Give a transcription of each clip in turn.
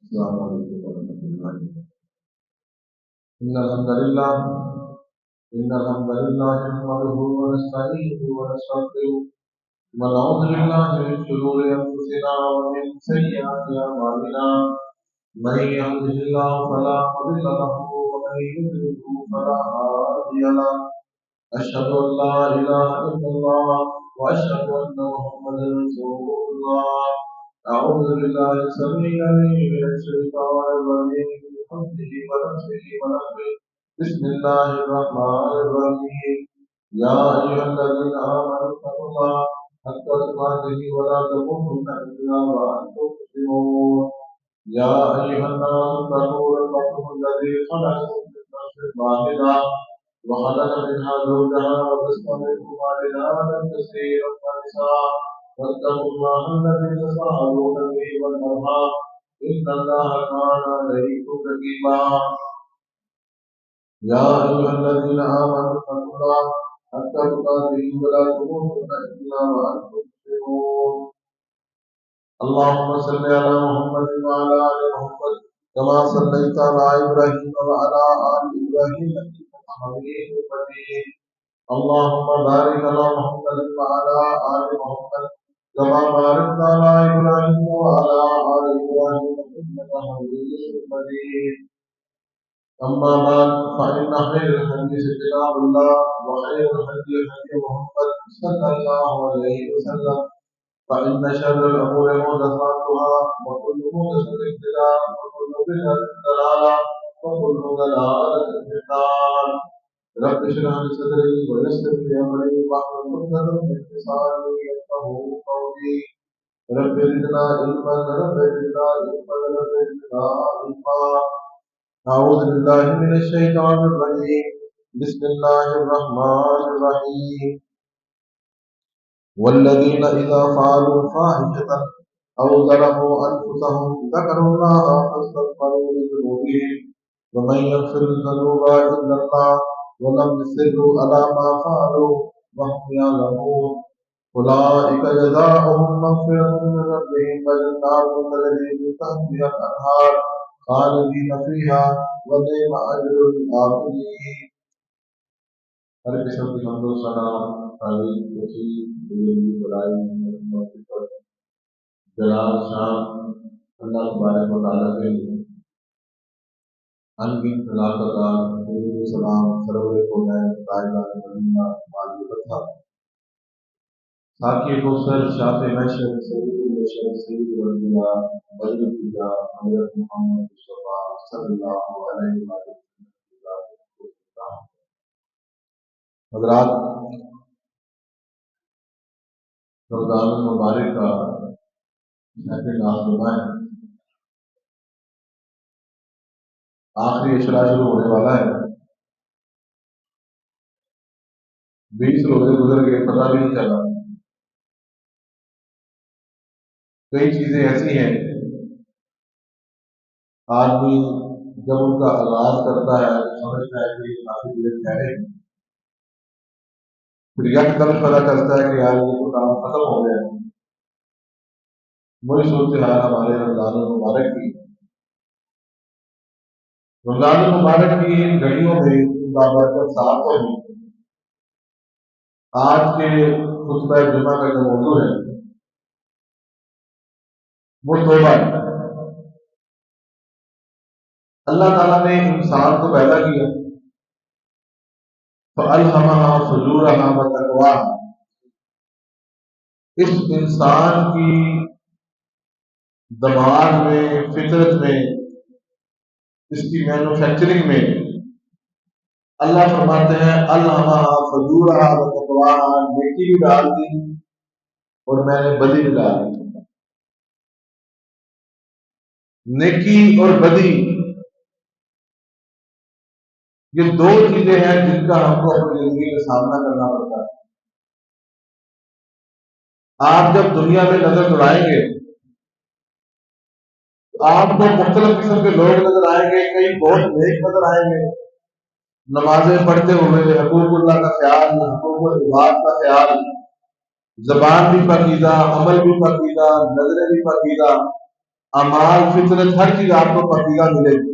السلام علیکم ورحمۃ اللہ وبرکاتہ۔ إن الحمد لله نحمده ونستعينه ونستغفره ونعوذ بالله من شرور أنفسنا ومن سيئات أعمالنا من يهده الله فلا مضل له ومن يضلل فلا هادي له أشهد أن لا إله إلا الله وأشهد أن محمدا رسول الله أعوذ بالله السميع العليم من الشيطان الرجيم من حمده ونفسه ونفسه بسم الله الرحمن الرحيم يا أيها الذين آمنوا اتقوا الله حق تقاته ولا تموتن إلا وأنتم مسلمون يا أيها الناس اتقوا ربكم الذي خلقكم من نفس واحدة وخلق منها زوجها وبث منهما رجالا كثيرا ونساء واتقوا الله الذي تساءلون به والأرحام إن الله كان عليكم رقيبا يا أيها الذين آمنوا اتقوا الله حق تقاته ولا تموتن إلا وأنتم مسلمون اللهم صل على محمد وعلى آل محمد كما صليت على إبراهيم وعلى آل إبراهيم إنك حميد مجيد اللهم بارك على محمد وعلى آل محمد كما باركت على إبراهيم وعلى آل إبراهيم إنك حميد مجيد أما بعد فإن خير الحديث كتاب الله وخير الهدي هدي محمد صلى الله عليه وسلم فإن شر الأمور محدثاتها وكل محدثة بدعة وكل بدعة ضلالة وكل ضلالة في النار رب اشرح لي صدري ويسر لي أمري واحلل عقدة من لساني يفقهوا قولي رب زدنا علما رب زدنا علما رب زدنا علما أعوذ بالله من الشيطان الرجيم بسم الله الرحمن الرحيم والذين إذا فعلوا فاحشة أو ظلموا أنفسهم ذكروا الله فاستغفروا لذنوبهم ومن يغفر الذنوب إلا الله ولم يصروا على ما فعلوا وهم يعلمون أولئك جزاؤهم مغفرة من ربهم وجنات تجري من تحتها الأنهار خالدين فيها ونعم أجر العاملين۔ ہر قسم کی حمد و ثنا تعریف توصیف بزرگی بڑائی جلال شان اللہ تبارک و تعالیٰ کے لیے انگن خلاقتار درود و سلام سرور کونین قائدان مدینہ مالی بطا ساکی کوثر شاف محشر سید البشر سید الانبیاء بدر الانبیاء حضرت محمد مصطفیٰ صلی اللہ علیہ وسلم۔ حضرات، رمضان المبارک کا سیکنڈ ہاف جمعہ ہے، آخری اشرا شروع ہونے والا ہے۔ 20 روزے گزر گئے، پتہ بھی نہیں چلا۔ کئی چیزیں ایسی ہیں آدمی جب ان کا آغاز کرتا ہے سمجھتا ہے کہ کافی دیر ٹھہرے، پھر یکدم پتہ چلتا ہے کہ یار یہ تو کام ختم ہو گیا۔ وہی صورتحال ہمارے رمضان المبارک کی۔ رمضان المبارک کی ان گھڑیوں میں بابرکت ساتھ ہوئی۔ آج کے خطبہ جمعہ کا جو موضوع ہے وہ توبہ ہے۔ اللہ تعالیٰ نے انسان کو پیدا کیا، فَأَلْهَمَهَا فُجُورَهَا وَتَقْوَاهَا۔ اس انسان کی دماغ میں، فطرت میں، اس کی مینوفیکچرنگ میں اللہ فرماتے ہیں الہمہا فجورہا وتقواہا، نیکی بھی ڈال دی اور میں نے بدی بھی ڈال دی۔ نیکی اور بدی یہ دو چیزیں ہیں جن کا ہم کو اپنی زندگی میں سامنا کرنا پڑتا ہے۔ آپ جب دنیا میں نظر دوڑائیں گے تو آپ کو مختلف قسم کے لوگ نظر آئیں گے، کئی بہت نیک نظر آئیں گے، نمازیں پڑھتے ہوئے، حقوق اللہ کا خیال، حقوق العباد کا خیال، زبان بھی پاکیزہ، عمل بھی پاکیزہ، نظریں بھی پاکیزہ، اعمال فطرت ہر چیز آپ کو پکیگا ملے گی،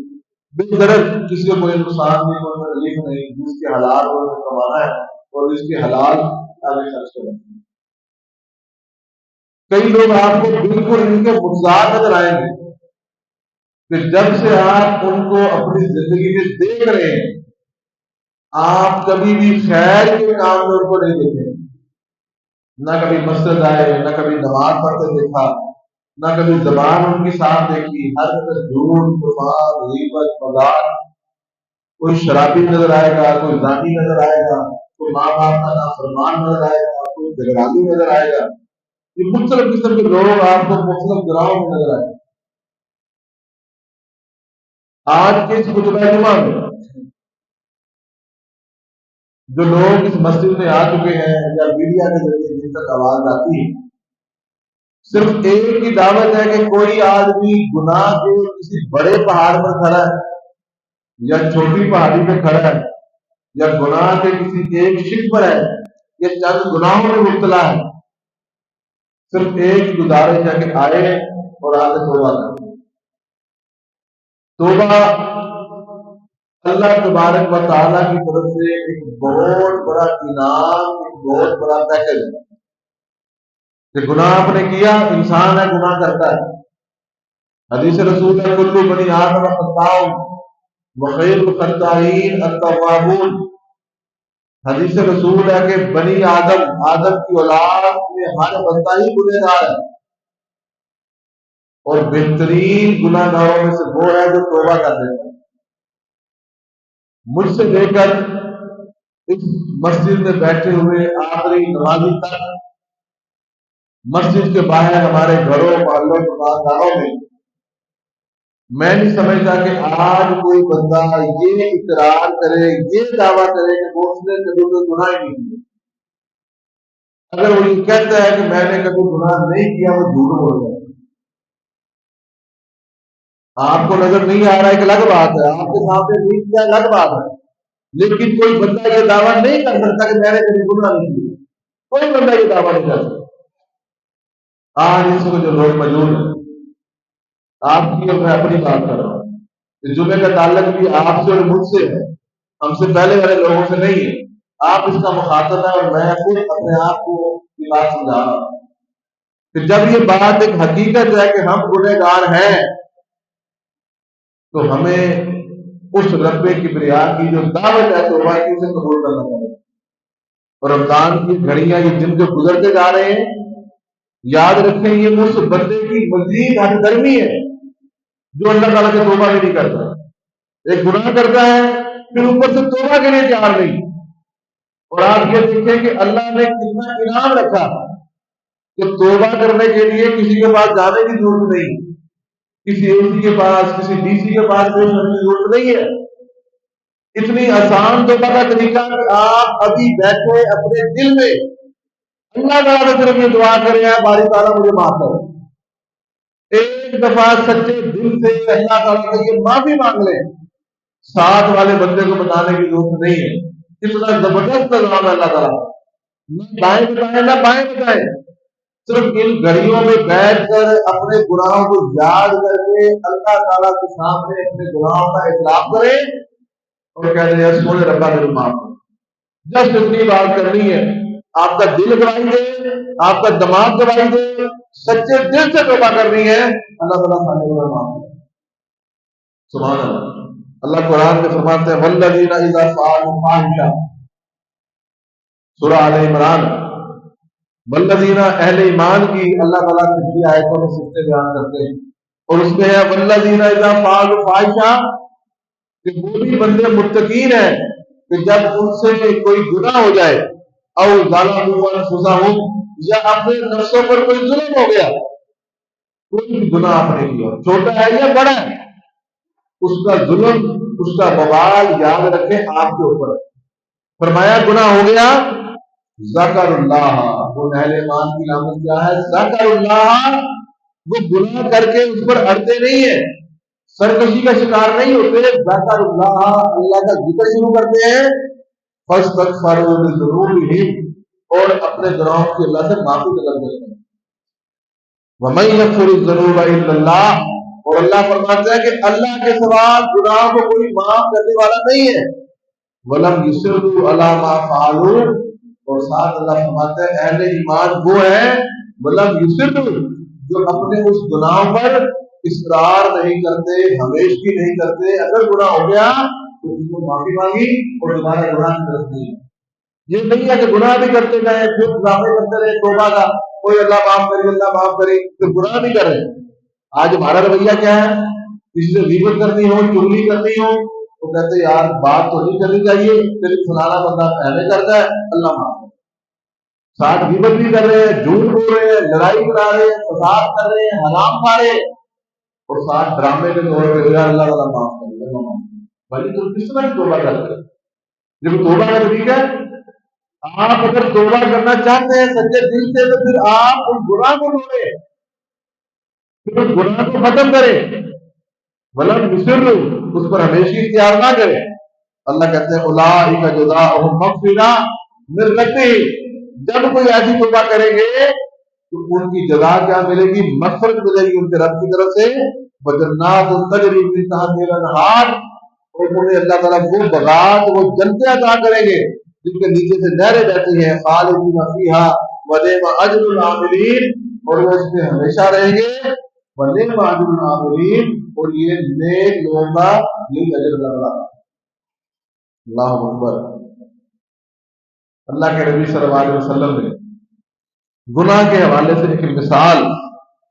بالدرد کسی کو کوئی نقصان نہیں، کوئی تکلیف نہیں، جس کے حلال کو کمانا ہے اور جس کے حلال آگے خرچ کرنا ہے۔ کئی لوگ آپ کو بالکل ان کے متضاد نظر آئیں گے کہ جب سے آپ ان کو اپنی زندگی میں دیکھ رہے ہیں آپ کبھی بھی خیر کے کام میں ان کو نہیں دیکھیں، نہ کبھی مسجد آئے، نہ کبھی نماز پڑھتے دیکھا، نہ کبھی زبان ان کی صاف دیکھی، ہر وقت جھوٹ، طوفان، غیبت، مذاق۔ کوئی شرابی نظر آئے گا، کوئی زانی نظر آئے گا، کوئی ماں باپ کا نافرمان نظر آئے گا، کوئی جھگڑالو نظر آئے گا۔ یہ مختلف قسم کے لوگ آپ کو مختلف گراؤں میں نظر آئے گا۔ آج کے اس خطبہ جمعہ میں جو لوگ اس مسجد میں آ چکے ہیں یا میڈیا کے ذریعے جن تک آواز آتی ہے، صرف ایک ہی دعوت ہے کہ کوئی آدمی گناہ کے کسی بڑے پہاڑ پر کھڑا ہے یا چھوٹی پہاڑی پہ کھڑا ہے یا گناہ کے کسی ایک شک پر ہے یا چند گناہوں میں مبتلا ہے، صرف ایک ہی گزارش ہے کہ آئے اور آگے توبہ کریں۔ توبہ اللہ تبارک و تعالیٰ کی طرف سے ایک بہت بڑا انعام، ایک بہت بڑا پیکج ہے کہ گناہ آپ نے کیا، انسان ہے گناہ کرتا ہے۔ حدیث رسول ہے کلو بنی آدم خطاء وخیر الخطائین التوابون۔ حدیث رسول ہے کہ بنی آدم، آدم کی اولاد میں ہر بندہ ہی گنہگار ہے، اور بہترین گناہ گاروں میں سے وہ ہے جو توبہ کر دیتا ہے۔ مجھ سے لے کر اس مسجد میں بیٹھے ہوئے آخری نمازی تک، مسجد کے باہر ہمارے گھروں، محلوں، دکانداروں میں نہیں سمجھتا کہ آج کوئی بندہ یہ اقرار کرے، یہ دعویٰ کرے کہ وہ اس نے کبھی کوئی گناہ ہی نہیں کیا۔ اگر وہ یہ کہتا ہے کہ میں نے کبھی گناہ نہیں کیا، وہ جھوٹ بول رہا ہے۔ آپ کو نظر نہیں آ رہا ہے کہ الگ بات ہے، آپ کے سامنے نہیں کیا الگ بات ہے، لیکن کوئی بندہ یہ دعویٰ نہیں کر سکتا کہ میں نے کبھی گناہ نہیں کیا۔ کوئی بندہ یہ دعویٰ نہیں کر سکتا۔ آج اس وقت جو لوگ موجود ہیں، آپ کی اور میں اپنی بات کر رہا ہوں، اس جمعے کا تعلق بھی آپ سے اور مجھ سے ہے، ہم سے پہلے والے لوگوں سے نہیں ہے۔ آپ اس کا مخاطب ہے اور میں خود اپنے آپ کو یہ بات سمجھا رہا ہوں کہ جب یہ بات ایک حقیقت ہے کہ ہم گنہگار ہیں، تو ہمیں اس رب کبریا کی جو دعوت ہے توبہ کی، اسے قبول کرنا چاہیے۔ اور رمضان کی گھڑیاں یہ دن جو گزرتے جا رہے ہیں، یاد رکھیں یہ اس بندے کی مزید ہم درمی ہے جو اللہ تعالیٰ سے توبہ بھی نہیں کرتا، ایک گناہ کرتا ہے پھر اوپر سے توبہ کے لیے تیار نہیں۔ اور آپ یہ دیکھیں کہ اللہ نے کتنا انعام رکھا کہ توبہ کرنے کے لیے کسی کے پاس جانے کی ضرورت نہیں، کسی اے سی کے پاس، کسی ڈی سی کے پاس پیش ہونے کی ضرورت نہیں ہے۔ اتنی آسان توبہ کا طریقہ کہ آپ ابھی بیٹھے اپنے دل میں اللہ تعالیٰ سے صرف یہ دعا کریں ہے باری تعالیٰ مجھے معاف کرو، ایک دفعہ سچے دل سے اللہ تعالیٰ سے یہ معافی مانگ لیں، ساتھ والے بندے کو بتانے کی ضرورت نہیں ہے۔ اتنا زبردست نظام ہے اللہ تعالیٰ، نہ دائیں بتائیں نہ بائیں بتائیں، صرف ان گھڑیوں میں بیٹھ کر اپنے گناہوں کو یاد کر کے اللہ تعالیٰ کے سامنے اپنے گناہوں کا اعتراف کریں اور کہہ رہے ہیں سونے ربا میرے معاف کرو۔ جسٹ اتنی بات کرنی ہے، آپ کا دل گواہی دے، آپ کا دماغ گواہی دے، سچے دل سے توبہ کرنی ہے، اللہ تعالیٰ سامنے معاف کرے۔ سبحان اللہ۔ اللہ قرآن میں فرماتے ہیں والذین اذا فعلوا فاحشہ، سورہ آل عمران۔ والذین، اہل ایمان کی اللہ تعالیٰ پچھلی آیتوں میں صفتیں بیان کرتے ہیں، اور اس میں ہے والذین اذا فعلوا فاحشہ، کہ وہ بھی بندے متقین ہیں کہ جب ان سے کوئی گناہ ہو جائے، او ظلموا انفسہم، یا اپنے نفسوں پر کوئی ظلم ہو گیا، کوئی بھی گناہ آپ نے کیا چھوٹا ہے یا بڑا ہے، اس کا ظلم، اس کا بوال یاد رکھیں آپ کے اوپر۔ فرمایا گناہ ہو گیا، ذکر اللہ، وہ اہل ایمان کی علامت کیا ہے؟ ذکر اللہ، وہ گناہ کر کے اس پر اڑتے نہیں ہیں، سرکشی کا شکار نہیں ہوتے، ذکر اللہ، اللہ کا ذکر شروع کرتے ہیں، فاستغفروا لذنوبہم، اور اپنے گناہوں کی اللہ سے معافی طلب کرتے ہیں۔ وَمَن يَغْفِرُ الذُّنُوبَ إِلَّا اللَّهُ، اور اللہ فرماتا ہے کہ اللہ کے سوا گناہ کو کوئی معاف کرنے والا نہیں ہے. وَلَمْ يُصِرُّوا عَلَىٰ مَا فَعَلُوا، اور ساتھ اللہ فرماتا ہے اہل ایمان وہ ہے وَلَمْ يُصِرُّوا، جو اپنے اس گناہ پر اصرار نہیں کرتے، ہمیشگی نہیں کرتے. اگر گناہ ہو گیا تو اس کو معافی مانگی اور دوبارہ گناہ کی طرف نہیں. یہ نہیں ہے کہ گناہ بھی کرتے جائیں پھر ڈرامے کرتے رہے توبہ کا، کوئی اللہ معاف کرے اللہ معاف کرے، پھر گناہ بھی کر رہے. آج ہمارا رویہ کیا ہے؟ کسی سے غیبت کرنی ہو، چغلی کرنی ہو تو کہتے یار بات تو نہیں کرنی چاہیے لیکن فلانا بندہ پہلے کرتا ہے اللہ معاف کرے. ساتھ غیبت بھی کر رہے ہیں، جھوٹ بول رہے ہیں، لڑائی کرا رہے ہیں، فساد کر رہے ہیں، حرام کھا رہے ہیں، اور ساتھ ڈرامے کے طور پہ یار اللہ تعالیٰ معاف کرے اللہ معاف کرے. بھائی تو کس طرح توبہ کرتے ہیں؟ جب توبہ کا طریقہ ہے، آپ اگر توبہ کرنا چاہتے ہیں سچے دل سے تو پھر آپ اس گناہ کو چھوڑیں، پھر اس گناہ کو ختم کریں، ولم یصروا، اس پر ہمیشہ اختیار نہ کریں. اللہ کہتے ہیں اولئک جزاؤہم مغفرہ من ربہم، جب کوئی ایسی توبہ کریں گے تو ان کی جزا کیا ملے گی؟ مغفرت ملے گی ان کے رب کی طرف سے. وجنات تجری من تحتہا الانہار، اور انہیں اللہ تعالیٰ وہ باغات وہ جنتیں عطا کریں گے جن کے نیچے سے نہریں بہتی ہیں. خالدین فیہا ونعم اجر العاملین، اور وہ اس میں ہمیشہ رہیں گے. ونعم اجر العاملین، اور یہ نیک لوگوں کا یہی اجر اللہ تعالیٰ. اللہ اکبر. اللہ کے نبی صلی اللہ علیہ وسلم نے گناہ کے حوالے سے ایک مثال،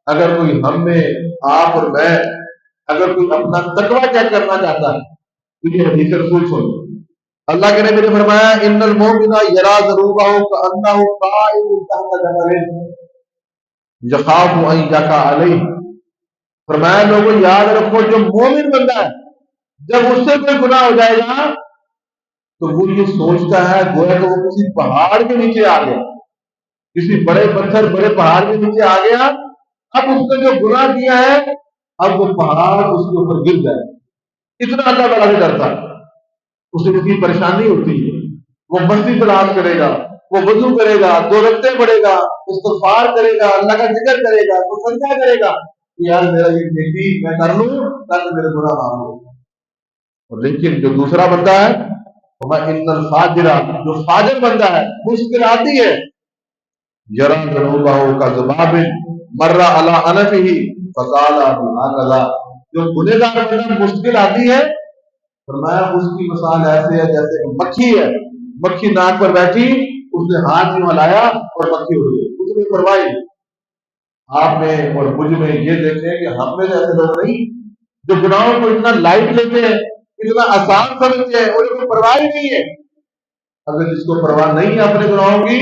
اگر کوئی ہم میں آپ اور میں اگر کوئی اپنا تقویٰ چیک کرنا چاہتا ہے تو یہ حدیث رسول سن. اللہ کے نبی نے فرمایا ان المؤمن یرا ذنوبہ کانہ قائم تحت جبل یخاف ان یقع علیہ. فرمایا لوگوں یاد رکھو جو مومن بندہ ہے جب اس سے کوئی گناہ ہو جائے گا تو وہ یہ سوچتا ہے گویا کہ وہ کسی پہاڑ کے نیچے آ گیا، کسی بڑے پتھر بڑے پہاڑ کے نیچے آ گیا. اب اس نے جو گناہ کیا ہے اب وہ پہاڑ اس کے اوپر گر جائے، اتنا اللہ تعالیٰ سے ڈرتا ہے. اسے اتنی پریشانی ہوتی ہے، وہ مسجد تلاش کرے گا، وہ وضو کرے گا، 2 رکعتیں پڑھے گا، استغفار کرے گا، اللہ کا ذکر کرے گا، تو سجدہ کرے گا کہ یار میرا یہ نیکی میں کر لوں تاکہ میرے گناہ معاف ہو. لیکن جو دوسرا بندہ ہے ان الفاجر، جو فاجر بندہ ہے مشکل آتی ہے یرا ذنوبہ کا ذباب مر علی انفہ فقال هكذا، جو گنہگار بندہ مشکل آتی ہے فرمایا اس کی مثال ایسے ہے جیسے مکھی ہے، مکھی ناک پر بیٹھی، اس نے ہاتھ یوں ہلایا اور مکھی اڑ گئی، کچھ نہیں پرواہ نہیں. آپ میں اور مجھ میں یہ دیکھیں کہ ہم میں ایسے لوگ نہیں جو گناہوں کو اتنا لائٹ لیتے ہیں، اتنا آسان سمجھتے ہیں اور کوئی پرواہ ہی نہیں ہے. اگر جس کو پرواہ نہیں ہے اپنے گناہوں کی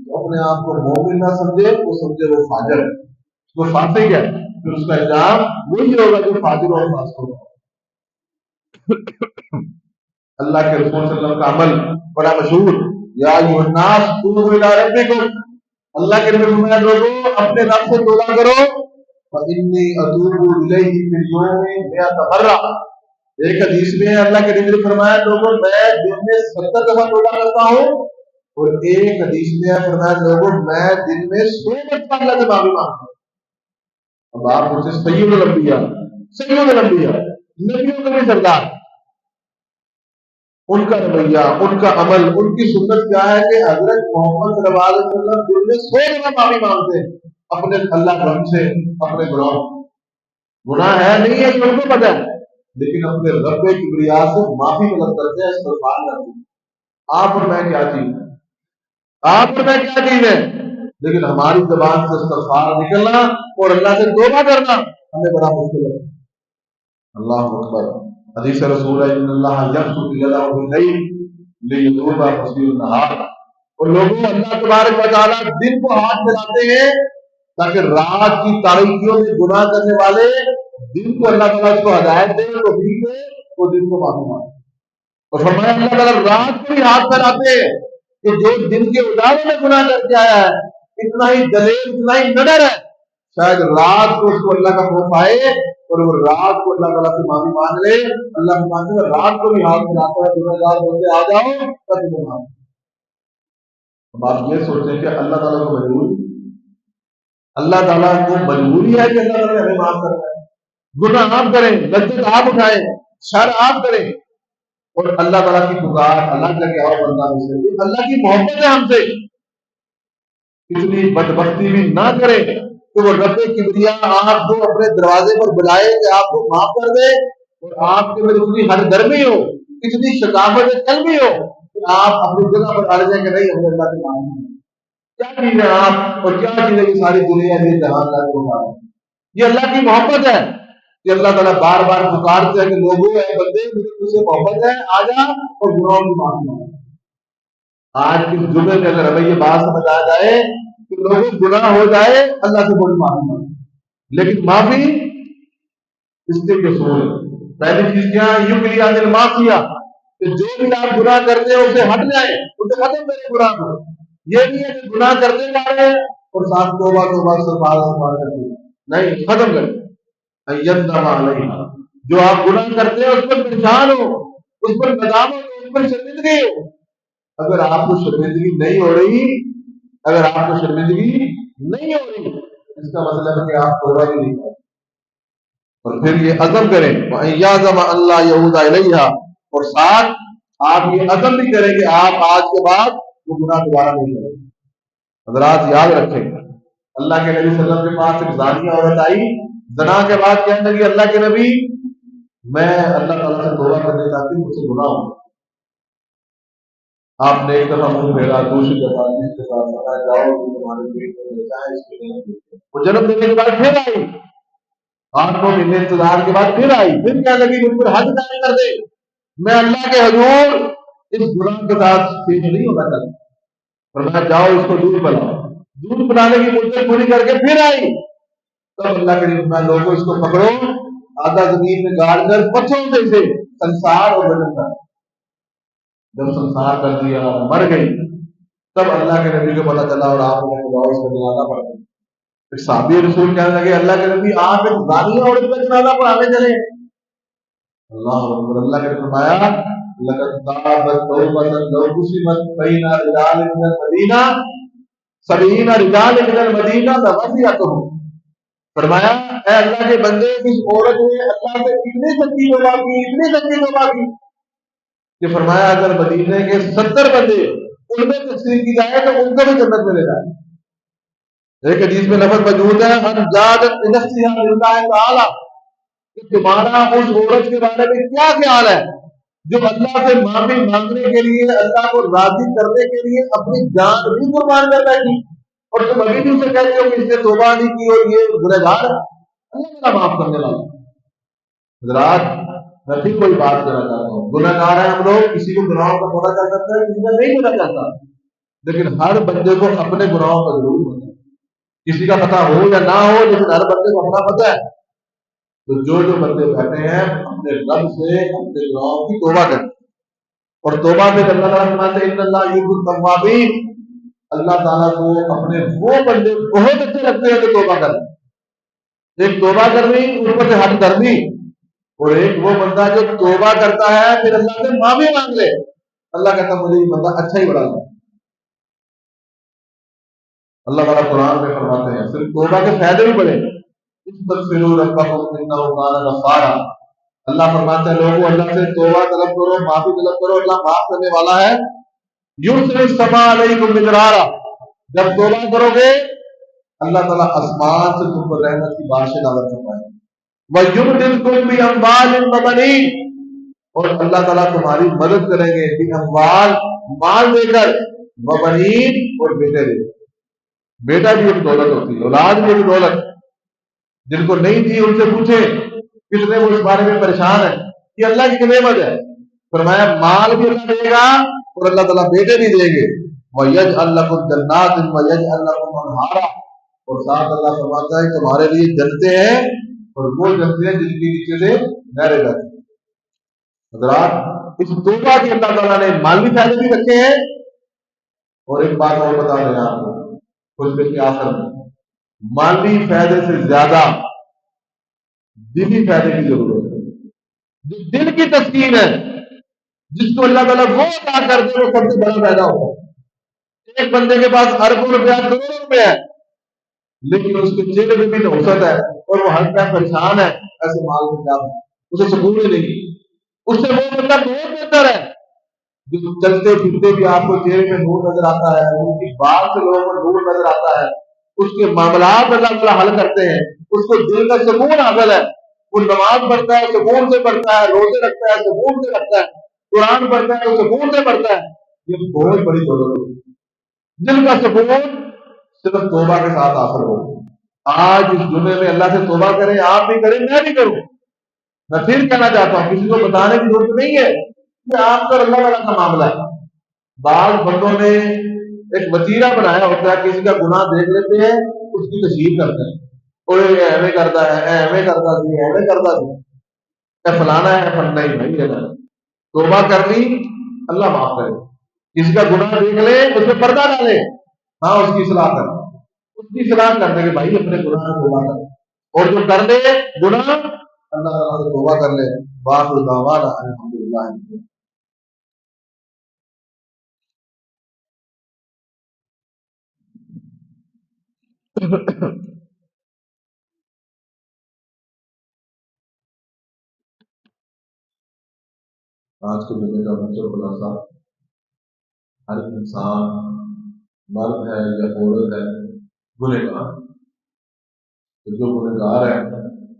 وہ اپنے آپ کو مومن نہ سمجھے، وہ سمجھے وہ فاجر ہے، وہ فاسق ہے، پھر اس کا الزام وہی ہوگا جو فاجر اور فاسق ہوگا. اللہ کے رسول صلی اللہ علیہ وسلم کا عمل بڑا مشہور، یا ایھا الناس توبوا الی ربکم، اللہ کے نبی فرمایا لوگوں اپنے رب سے توبہ کرو. فانی اتوب الیہ فی اليوم 100 مرہ. ایک حدیث میں اللہ کے نبی نے فرمایا لوگوں میں دن میں 70 دفعہ توبہ کرتا ہوں، اور ایک حدیث میں فرمایا لوگوں میں دن میں 100 مرتبہ اللہ سے معافی مانگتا ہوں. اب آپ مجھ سے سید الانبیاء، سید الانبیاء نبیوں کا بھی سردار، ان کا رویہ، ان کا عمل، ان کی سنت کیا ہے کہ حضرت محمد صلی اللہ علیہ وسلم دن میں 100 دفعہ معافی مانگتے ہیں اپنے اللہ رب سے اپنے گناہوں. گناہ ہے نہیں ہے یہ ان کو پتہ ہے، لیکن اپنے رب کبریا سے معافی طلب کرتے ہیں، استغفار کرتے ہیں. آپ اور میں کیا چیز ہے، آپ اور میں کیا چیز ہے، لیکن ہماری زبان سے استغفار نکلنا اور اللہ سے توبہ کرنا ہمیں بڑا مشکل ہے. اللہ اکبر. حدیث رسول ہے ان اللہ یبسط یدہ باللیل لیتوب مسیء النہار، اور لوگوں اللہ تبارک و تعالیٰ دن کو ہاتھ پھیلاتے ہیں تاکہ رات کی تاریکیوں میں گناہ کرنے والے دن کو اللہ تعالیٰ اس کو ہدایت دے، تو ٹھیک ہے وہ دن کو معافی مانگے. اور فرمایا اللہ تعالیٰ رات کو بھی ہاتھ پھیلاتے ہیں کہ جو دن کے اجالے میں گناہ کر کے آیا ہے اتنا ہی دلیر اتنا ہی نڈر ہے، شاید رات کو اس کو اللہ کا خوف آئے اور وہ رات کو اللہ تعالیٰ سے معافی مانگ لے. اللہ فرماتے ہیں رات کو بھی ہاتھ پھیلاتا ہے گنہگار بندے آ جاؤ تب تمہیں معاف. اب آپ یہ سوچیں کہ اللہ تعالیٰ کو مجبور اللہ تعالیٰ کو مجبوری ہے کہ اللہ تعالیٰ ہمیں معاف کرنا ہے؟ گناہ آپ کریں، لذت آپ اٹھائیں، شر آپ کریں، اور اللہ تعالیٰ کی پکار اللہ کا کیا ہو بندہ ہم سے، اللہ کی محبت ہے ہم سے، اتنی بدبختی بھی نہ کرے کہ وہ رب کبریا آپ کو اپنے دروازے پر بلائے کہ آپ کو معاف کر دے، اور آپ کے اندر اتنی ہر گرمی ہو، اتنی شکافت قلبی ہو کہ آپ اپنی جگہ پر اڑ جائیں کہ نہیں ہمیں اللہ کے معاف نہیں۔ کیا چیز ہے آپ اور کیا چیز ہے کہ ساری دنیا یہ جہان کا کو معاف؟ یہ اللہ کی محبت ہے کہ اللہ تعالیٰ بار بار پکارتے ہیں کہ لوگوں اے بندے مجھے تجھ سے محبت ہے، آ جا اور گناہوں کی معافی مانگ۔ آج کے جمعے میں اگر ہمیں یہ بات سمجھ آ جائے کہ لوگوں گناہ ہو جائے اللہ سے بڑی معافی مانگے، لیکن معافی اس کے اصول ہے۔ پہلی چیز کیا ہے؟ یوں کلیا دل معافیا، کہ جو بھی آپ گناہ کرتے ہیں اسے ہٹ جائیں، اسے ختم کریں گناہ کو۔ یہ نہیں ہے کہ گناہ کرتے جا رہے ہیں اور ساتھ توبہ توبہ استغفار کرتے ہیں، نہیں، ختم کریں۔ ایندم علیہ، جو آپ گناہ کرتے ہیں اس پر پریشان ہو، اس پر ندامت ہو، اس پر شرمندگی ہو۔ اگر آپ کو شرمندگی نہیں ہو رہی، اگر آپ کو شرمندگی نہیں ہو رہی، اس کا مطلب ہے کہ آپ توبہ بھی نہیں کرتے۔ اور پھر یہ عزم کریں وَإِيَّازَمَ اللہ یہودا الیہ، اور ساتھ آپ یہ عزم بھی کریں کہ آپ آج کے بعد وہ گناہ دوبارہ نہیں کریں۔ حضرات یاد رکھیں، اللہ کے نبی صلی اللہ علیہ وسلم کے پاس ایک زانیہ عورت آئی، زنا کے بعد کہنے لگی اللہ کے نبی میں اللہ تعالیٰ سے توبہ کرنے چاہتی ہوں، مجھ سے گناہ ہو۔ آپ نے ایک دفعہ منہ پھیرا، دوسری دفعہ تیسری دفعہ بتایا جاؤ کہ تمہارے پیٹ میں بچہ ہے، اس کو جنم دے دو۔ وہ جنم دینے کے بعد پھر آئی، 8-9 مہینے انتظار کے بعد پھر آئی، پھر کہنے لگی مجھ پر حد جاری کر دے، میں اللہ کے حضور اس گناہ کے ساتھ پیش نہیں ہونا چاہتا۔ فرمایا جاؤ اس کو دودھ پلاؤ۔ دودھ پلانے کی مدت پوری کر کے پھر آئی، تب اللہ کے میں لوگوں اس کو پکڑو، آدھا زمین میں گاڑ کر پتھروں سے اسے سنسار اور بدل کر، جب سنسار کر دیا مر گئی، تب اللہ کے نبی کو پتا چلا اور آپ نے اس کا جنازہ پڑھ دیا۔ پھر صحابی رسول کہنے لگے اللہ کے نبی آپ ایک زانی عورت کا جنازہ پڑھانے چلے۔ اللہ اکبر، اللہ نے فرمایا لقد تابت توبۃ لو قسمت بین رجال من المدینہ 70 رجال من المدینہ لوسعتهم۔ فرمایا اے اللہ کے بندے، اس عورت نے اللہ سے اتنی سچی توبہ کی، اتنی سچی توبہ کی کہ فرمایا اگر مدینے کے 70 بندے ان میں تقسیم کی جائے تو ان کو بھی جنت ملے گا۔ ایک حدیث میں لفظ موجود ہے ان زادت بنفسها للہ تعالی، کہ تمہارا اس عورت کے بارے میں کیا خیال ہے جو اللہ سے معافی مانگنے کے لیے، اللہ کو راضی کرنے کے لیے اپنی جان بھی قربان کر بیٹھی، اور تم ابھی بھی اسے کہتے ہو کہ اس نے توبہ نہیں کی اور یہ گنہگار ہے۔ اللہ تعالیٰ معاف کرنے والا۔ حضرات میں پھر کوئی بات کرنا چاہتا ہوں، گنہگار ہیں ہم لوگ، کسی کو گناہوں کا پتہ چل سکتا ہے، کسی کا نہیں پتہ چلتا، لیکن ہر بندے کو اپنے گناہوں کا ضرور پتہ ہے، کسی کا پتہ ہو یا نہ ہو، لیکن ہر بندے کو اپنا پتہ ہے۔ تو جو بندے بیٹھے ہیں اپنے رب سے اپنے گناہوں کی توبہ کریں، اور توبہ میں اللہ تعالیٰ فرماتے ہیں ان اللہ یحب التوابین، اللہ تعالیٰ کو اپنے وہ بندے بہت اچھے لگتے ہیں جو توبہ کریں۔ ایک توبہ کرنی، اوپر سے ہٹ کرنی، اور ایک وہ بندہ جو توبہ کرتا ہے پھر اللہ سے معافی مانگ لے، اللہ کہتا ہے مجھے یہ بندہ اچھا ہی بڑا لگا۔ اللہ تعالیٰ قرآن میں فرماتے ہیں صرف توبہ کے فائدے بھی بڑے، استغفروا ربکم انہ کان غفارا۔ اللہ فرماتے ہیں لوگوں اللہ سے توبہ طلب کرو، معافی طلب کرو، اللہ معاف کرنے والا ہے۔ یرسل السماء علیکم مدرارا، جب توبہ کرو گے اللہ تعالیٰ آسمان سے تم پر رحمت کی بارشیں نازل فرمائے گا۔ وَيُمْدِدْكُمْ بِأَمْوَالٍ وَبَنِينَ، اور اللہ تعالیٰ تمہاری مدد کریں گے بِأَمْوَال، مال دے کر، وَبَنِينَ، اور بیٹے دے کر۔ بیٹا بھی ایک دولت ہوتی ہے، اولاد بھی ایک دولت۔ جن کو نہیں دی ان سے پوچھیں کتنے وہ اس بارے میں پریشان ہیں، یہ اللہ کی نعمت ہے۔ فرمایا مال بھی اللہ دے گا اور اللہ تعالیٰ بیٹے بھی دیں گے۔ وَيَجْعَلْ لَكُمْ جَنَّاتٍ وَيَجْعَلْ لَكُمْ أَنْهَارًا، اور ساتھ اللہ فرماتا ہے تمہارے لیے جنتیں ہیں، اور وہ جنتیں جن کے نیچے سے نہریں بہتی ہیں۔ حضرات اس توبہ کی اللہ تعالیٰ نے مالی فائدے بھی رکھے ہیں، اور ایک بات اور بتا دیں آپ کو خطبے کے آخر میں، مالی فائدے سے زیادہ دلی فائدے کی ضرورت ہے۔ جو دل کی تسکین ہے، جس کو اللہ تعالیٰ وہ عطا کر دے، وہ سب سے بڑا فائدہ ہوتا ہے۔ ایک بندے کے پاس اربوں روپیہ کروڑوں روپے ہے، لیکن اس کے چہرے میں بھی نوسط ہے اور وہ ہر طرح پریشان ہے، ایسے مال میں کیا اسے سکون ہی نہیں۔ اس سے وہ بندہ بہت بہتر ہے جو چلتے پھرتے بھی آپ کو چہرے میں نور نظر آتا ہے، ان کی بات سے لوگوں کو نور نظر آتا ہے، اس کے معاملات اللہ تعالیٰ حل کرتے ہیں، اس کو دل کا سکون حاصل ہے، وہ نماز پڑھتا ہے سکون سے پڑھتا ہے، روزے رکھتا ہے سکون سے رکھتا ہے، قرآن پڑھتا ہے تو سکون سے پڑھتا ہے۔ یہ بہت بڑی دولت ہے۔ دل کا سکون صرف توبہ کے ساتھ حاصل ہو۔ آج اس جمعے میں اللہ سے توبہ کریں، آپ بھی کریں، میں بھی کروں۔ میں پھر کہنا چاہتا ہوں کسی کو بتانے کی ضرورت نہیں ہے کہ آپ کا اللہ تعالیٰ کا معاملہ ہے۔ بعض بندوں نے ایک وتیرہ بنایا ہوتا ہے، کسی کا گناہ دیکھ لیتے ہیں اس کی تشہیر کرتے ہیں، اور یہ ایویں کرتا ہے، ایویں کرتا تھی، ایویں کرتا تھی، اے فلانا ہے فلانا ہی بھائی ہے۔ توبہ کر لی، اللہ معاف کرے۔ کسی کا گناہ دیکھ لے اس پہ پردہ ڈالے، ہاں اس کی اصلاح کر، اس کی اصلاح کر دے کہ بھائی اپنے گناہ سے توبہ کر، اور جو کر دے گناہ اللہ تعالیٰ سے توبہ کر لے۔ وآخر دعوانا الحمدللہ۔ آج کے دن کا مقصد خلاصہ، ہر انسان مرد ہے یا عورت ہے گنہگار، جو گنہگار ہے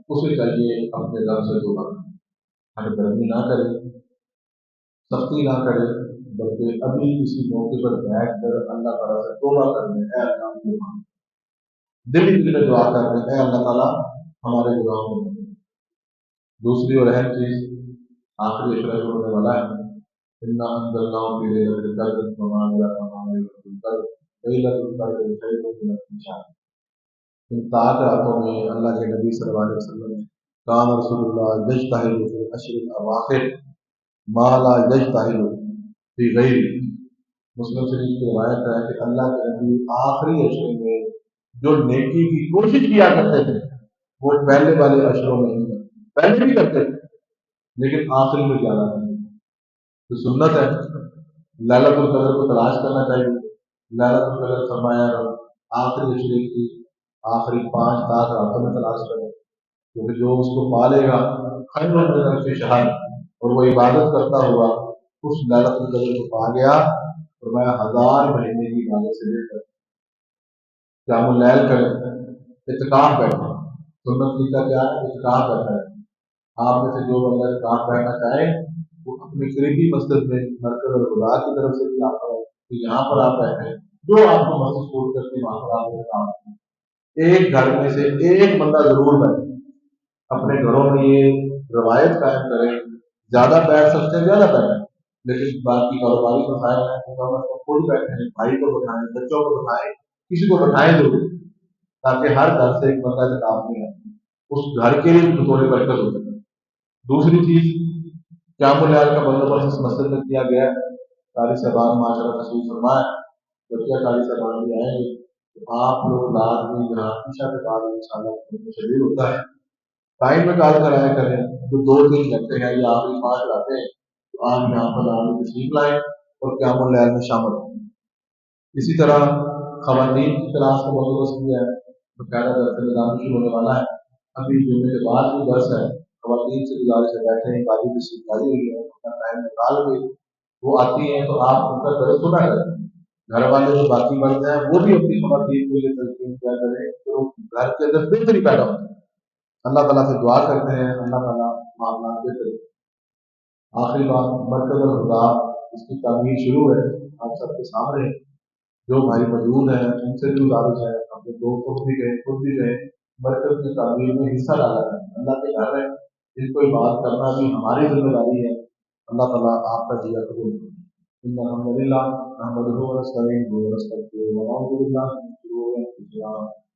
اسے چاہیے اپنے رب سے توبہ کرے، ہر گرمی نہ کرے، سختی نہ کرے، بلکہ ابھی کسی موقع پر بیٹھ کر اللہ تعالیٰ سے توبہ کرنے، اے اللہ مجھے معاف، دل ہی دل میں دعا کرنے، اے اللہ تعالیٰ ہمارے گناہوں کو معاف۔ دوسری اور اہم چیز آخری اشرا جو ہونے والا ہے، انا انزلناہ فی لیلۃ القدر وما ادراک ما لیلۃ القدر لیلۃ القدر خیر من الف شہر۔ ان 7 راتوں میں اللہ کے نبی صلی اللہ علیہ وسلم کان رسول اللہ یجتہد فی العشر الاواخر ما لا یجتہد فی غیر۔ مسلم شریف کی روایت ہے کہ اللہ کے نبی آخری عشرے میں جو نیکی کی کوشش کیا کرتے تھے وہ پہلے والے عشروں میں نہیں کرتے، پہلے بھی کرتے تھے لیکن آخری میں زیادہ کرتے تھے۔ تو سنت ہے ليلۃ القدر کو تلاش کرنا چاہیے۔ ليلۃ القدر فرمایا آخری عشرے کی آخری 5 راتوں میں تلاش کریں، کیونکہ جو اس کو پا لے گا خیر من الف شہر، اور وہ عبادت کرتا ہوا اس ليلۃ القدر کو پا گیا، فرمایا 1000 مہینے کی عبادت سے بہتر۔ قیام اللیل کریں، اعتکاف بیٹھیں۔ سنت طریقہ کیا ہے؟ اعتکاف بیٹھا ہے۔ آپ میں سے جو بندہ اعتکاف بیٹھنا چاہے وہ اپنی قریبی مسجد میں مرکز الخدا کی طرف سے بھی آپ ہے کہ یہاں پر آپ بیٹھیں، جو آپ کو مسجد چھوڑ کر کے وہاں پر آپ اعتکاف کریں۔ ایک گھر میں سے ایک بندہ ضرور بیٹھے، اپنے گھروں میں یہ روایت قائم کریں، زیادہ بیٹھ سکتے ہیں زیادہ بیٹھیں، لیکن باقی کاروباری مسائل ہیں تو خود بیٹھیں، بھائی کو بٹھائیں، بچوں کو بٹھائیں، کسی کو بٹھائیں ضرور، تاکہ ہر گھر سے ایک بندہ اعتکاف میں ہے، اس گھر کے لیے بطور برکت ہو سکے۔ دوسری چیز قیام اللیل کا بندوبست اس مسجد میں کیا گیا ہے، قاری صاحبان معاشرہ تشریف فرمائے، بچہ قاری صاحبان بھی آئیں گے تو آپ لوگ لازمی جہاں عشاء کے بعد انشاءاللہ شریر ہوتا ہے ٹائم میں کال کرایا کریں، جو 2-3 گھنٹے ہیں یا آخری 5 راتیں ہیں تو آپ یہاں پر آگے تشریف لائیں اور قیام اللیل میں شامل ہوں۔ اسی طرح خواتین کی کلاس کا بندوبست کیا ہے، باقاعدہ درس نظام شروع ہونے والا ہے، ابھی جمعے کے بعد بھی درس ہے، خواتین سے گزارش ہے بیٹھے ہیں، باقی بھی سیکھائی ہوئی ہے، اپنا ٹائم نکال کے وہ آتی ہیں تو آپ ان کا درس سنا کریں۔ گھر والے جو باقی مرد ہیں وہ بھی اپنی خواتین کو یہ تلقین کیا کریں تو گھر کے اندر بہتری پیدا ہوتی ہے۔ اللہ تعالیٰ سے دعا کرتے ہیں اللہ تعالیٰ معاملات بہتر۔ آخری بات مرکز الخدا اس کی تعمیر شروع ہے، آپ سب کے سامنے جو بھائی موجود ہیں ان سے بھی گزارش ہے، اپنے دوستوں بھی گئے خود بھی گئے، مرکز کی تعمیر میں حصہ ڈالا ہے، اللہ کے گھر ہے، ان کو بات کرنا بھی ہماری ذمہ داری ہے۔ اللہ تعالیٰ آپ کا جزا قبول کرے۔ ان الحمد للہ نحمدہ ونستعینہ ونستغفرہ ونعوذ باللہ من شرور انفسنا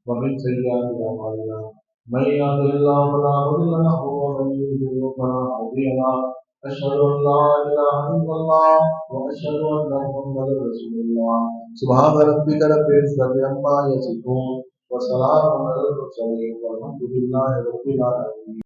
ومن سیئات اعمالنا من يهده الله فلا مضل له ومن يضلل فلا هادي له اشهد ان لا اله الا الله واشهد ان محمدا رسول الله سبحان ربك رب العزة عما يصفون وسلام على المرسلين والحمد لله رب العالمين۔